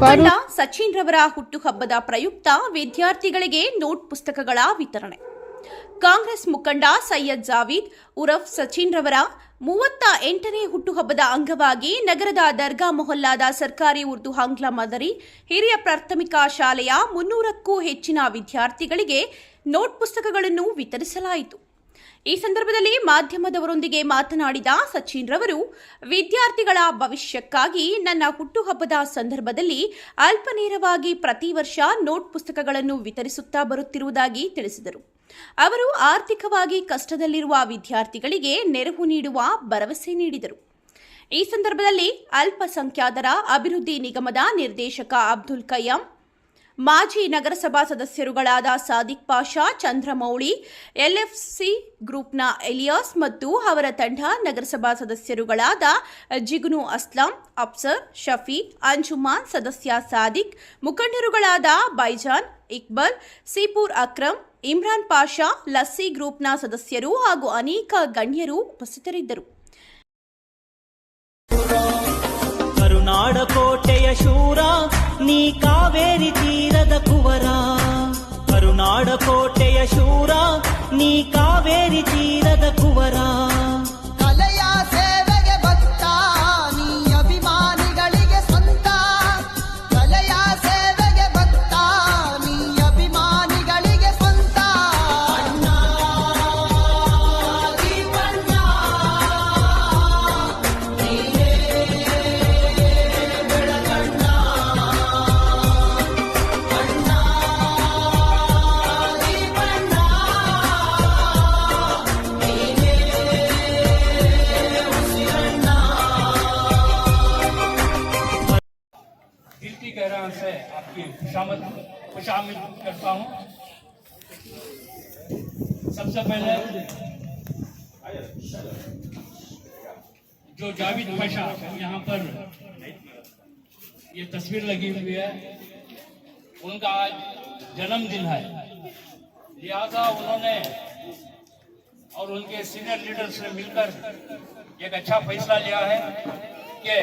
ಮುಖಂಡ ಸಚಿನ್ ರವರ ಹುಟ್ಟುಹಬ್ಬದ ಪ್ರಯುಕ್ತ ವಿದ್ಯಾರ್ಥಿಗಳಿಗೆ ನೋಟ್ ಪುಸ್ತಕಗಳ ವಿತರಣೆ. ಕಾಂಗ್ರೆಸ್ ಮುಖಂಡ ಸೈಯದ್ ಜಾವೀದ್ ಉರಫ್ ಸಚಿನ್ ರವರ 38ನೇ ಹುಟ್ಟುಹಬ್ಬದ ಅಂಗವಾಗಿ ನಗರದ ದರ್ಗಾ ಮೊಹಲ್ಲಾದ ಸರ್ಕಾರಿ ಉರ್ದು ಆಂಗ್ಲ ಮಾದರಿ ಹಿರಿಯ ಪ್ರಾಥಮಿಕ ಶಾಲೆಯ 300ಕ್ಕೂ ಹೆಚ್ಚಿನ ವಿದ್ಯಾರ್ಥಿಗಳಿಗೆ ನೋಟ್ ಪುಸ್ತಕಗಳನ್ನು ವಿತರಿಸಲಾಯಿತು. ಈ ಸಂದರ್ಭದಲ್ಲಿ ಮಾಧ್ಯಮದವರೊಂದಿಗೆ ಮಾತನಾಡಿದ ಸಚಿನ್ ರವರು, ವಿದ್ಯಾರ್ಥಿಗಳ ಭವಿಷ್ಯಕ್ಕಾಗಿ ನನ್ನ ಹುಟ್ಟುಹಬ್ಬದ ಸಂದರ್ಭದಲ್ಲಿ ಅಲ್ಪ ನೇರವಾಗಿ ಪ್ರತಿ ವರ್ಷ ನೋಟ್ ಪುಸ್ತಕಗಳನ್ನು ವಿತರಿಸುತ್ತಾ ಬರುತ್ತಿರುವುದಾಗಿ ತಿಳಿಸಿದರು. ಅವರು ಆರ್ಥಿಕವಾಗಿ ಕಷ್ಟದಲ್ಲಿರುವ ವಿದ್ಯಾರ್ಥಿಗಳಿಗೆ ನೆರವು ನೀಡುವ ಭರವಸೆ ನೀಡಿದರು. ಈ ಸಂದರ್ಭದಲ್ಲಿ ಅಲ್ಪಸಂಖ್ಯಾತರ ಅಭಿವೃದ್ಧಿ ನಿಗಮದ ನಿರ್ದೇಶಕ ಅಬ್ದುಲ್ ಕಯ್ಯಂ, ಮಾಜಿ ನಗರಸಭಾ ಸದಸ್ಯರುಗಳಾದ ಸಾದಿಕ್ ಪಾಷಾ, ಚಂದ್ರಮೌಳಿ, ಎಲ್ಎಫ್ಸಿ ಗ್ರೂಪ್ನ ಎಲಿಯಾಸ್ ಮತ್ತು ಅವರ ತಂಡ, ನಗರಸಭಾ ಸದಸ್ಯರುಗಳಾದ ಜಿಗ್ನು ಅಸ್ಲಾಂ, ಅಫ್ಸರ್, ಶಫಿ, ಅಂಜುಮಾನ್ ಸದಸ್ಯ ಸಾದಿಕ್, ಮುಖಂಡರುಗಳಾದ ಬೈಜಾನ್, ಇಕ್ಬಾಲ್, ಸೀಪೂರ್ ಅಕ್ರಮ್, ಇಮ್ರಾನ್ ಪಾಷಾ, ಲಸ್ಸಿ ಗ್ರೂಪ್ನ ಸದಸ್ಯರು ಹಾಗೂ ಅನೇಕ ಗಣ್ಯರು ಉಪಸ್ಥಿತರಿದ್ದರು. ಕರುನಾಡ ಕೋಟೆಯ ಶೂರ ನೀ ಕಾವೇರಿ ತೀರದ ಕುವರ, ಕರುನಾಡ ಕೋಟೆಯ ಶೂರ ನೀ ಕಾವೇರಿ ತೀರದ ಕುವರ. ಕಲೆಯ ಸೇವೆಗೆ ಬತ್ತ ನೀ ಅಭಿಮಾನಿಗಳಿಗೆ ಸ್ವಂತ, ಕಲೆಯ ಸೇವೆಗೆ ಬತ್ತ ನೀ ಅಭಿಮಾನಿಗಳಿಗೆ ಸ್ವಂತ. ಅಣ್ಣ ದೀಪಣ್ಣ ನೀನೇ ಬೆಳಗಣ್ಣ, ಅಣ್ಣ ದೀಪಣ್ಣ ನೀನೇ ಉಸಿರಣ್ಣ. दिल की गहराई से आपकी खुशामद करता हूँ। सबसे पहले जो जावेद पाशा यहाँ पर ये तस्वीर लगी हुई है, उनका आज जन्मदिन है, लिहाजा उन्होंने और उनके सीनियर लीडर से मिलकर एक अच्छा फैसला लिया है कि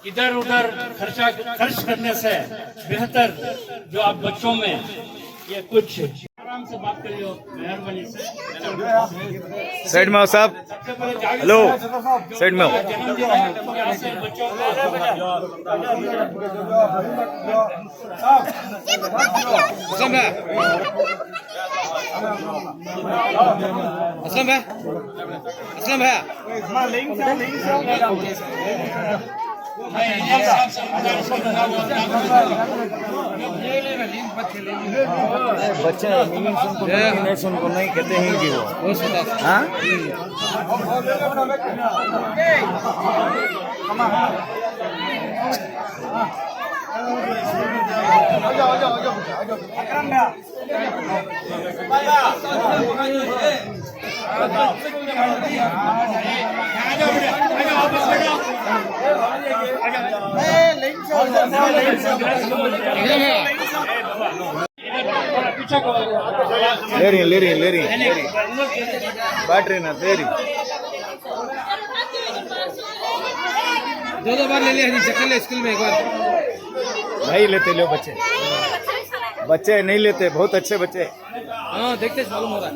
इधर उधर खर्च करने से बेहतर जो आप बच्चों में ये कुछ आराम से बात करिए मेहरबानी से। साइड में आओ साहब, सबसे पहले जावेद हेलो साहब, जो साइड में आओ। जन्मदिन है, यहाँ से बच्चों को असलम है, असलम है, असलम है। मैं इंजीनियर साहब से गुजारिश करूंगा वो अपना बच्चे उनको नहीं कहते हैं कि वो हाँ ले रही बैटरी ना दे रही, दो बार ले लिया चक्कर ले स्कूल में एक बार नहीं लेते लो बच्चे नहीं लेते, बहुत अच्छे बच्चे। हाँ देखते मालूम हो रहा है।